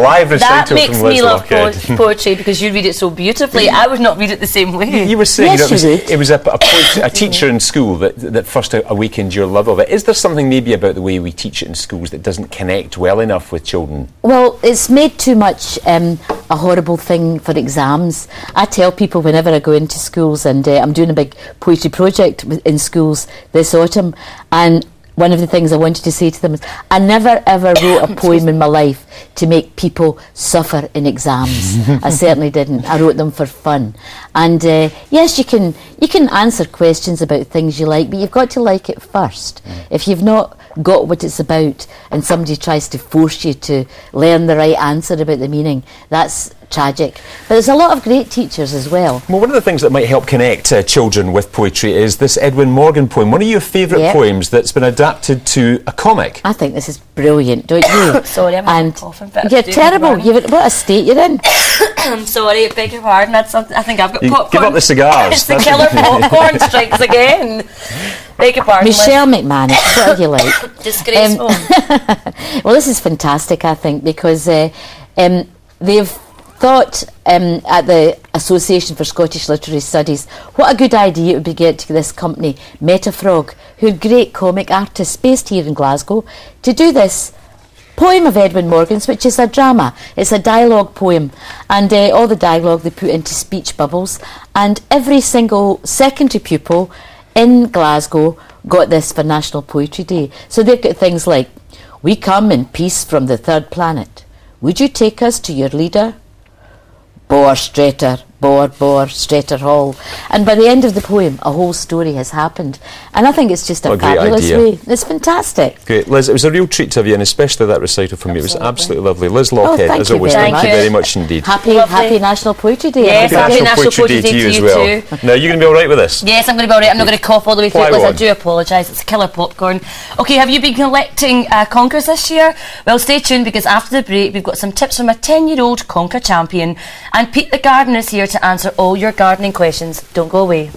Live recital That makes from Liz me love Lochhead. poetry because you read it so beautifully. I would not read it the same way. You were saying Yes, it was a teacher in school that first awakened your love of it. Is there something maybe about the way we teach it in schools that doesn't connect well enough with children? Well, it's made too much a horrible thing for exams. I tell people whenever I go into schools, and I'm doing a big poetry project in schools this autumn, and one of the things I wanted to say to them is I never ever wrote a poem in my life to make people suffer in exams. I certainly didn't. I wrote them for fun. And yes, you can answer questions about things you like, but you've got to like it first. If you've not got what it's about and somebody tries to force you to learn the right answer about the meaning, that's tragic. But there's a lot of great teachers as well. Well, one of the things that might help connect children with poetry is this Edwin Morgan poem. One of your favourite poems that's been adapted to a comic. I think this is brilliant, don't you? Sorry, I'm coughing. You're terrible. What a state you're in. I'm sorry, beg your pardon. That's something. I think I've got popcorn. Give up the cigars. It's the killer popcorn strikes again. Beg your pardon. Michelle McManus, what do you like? Disgraceful. Well, this is fantastic, I think, because they've thought at the Association for Scottish Literary Studies what a good idea it would be to get this company, Metaphrog, who are great comic artists based here in Glasgow, to do this poem of Edwin Morgan's, which is a drama. It's a dialogue poem, and all the dialogue they put into speech bubbles, and every single secondary pupil in Glasgow got this for National Poetry Day. So they've got things like, "We come in peace from the third planet. Would you take us to your leader? Boar Strater, Boar Strater Hall." And by the end of the poem, a whole story has happened. And I think it's just a fabulous way. It's fantastic. Great. Liz, it was a real treat to have you, and especially that recital from you. It was absolutely lovely. Liz Lochhead, as always, thank you very much indeed. Happy National Poetry Day. Yes, happy National Poetry Day to you as well. Now, you're going to be all right with this? Yes, I'm going to be all right. I'm not going to cough all the way through it, Liz. I do apologise. It's killer popcorn. OK, have you been collecting conkers this year? Well, stay tuned, because after the break, we've got some tips from a 10-year-old conker champion, and Pete the Gardener is here to answer all your gardening questions. Don't go away.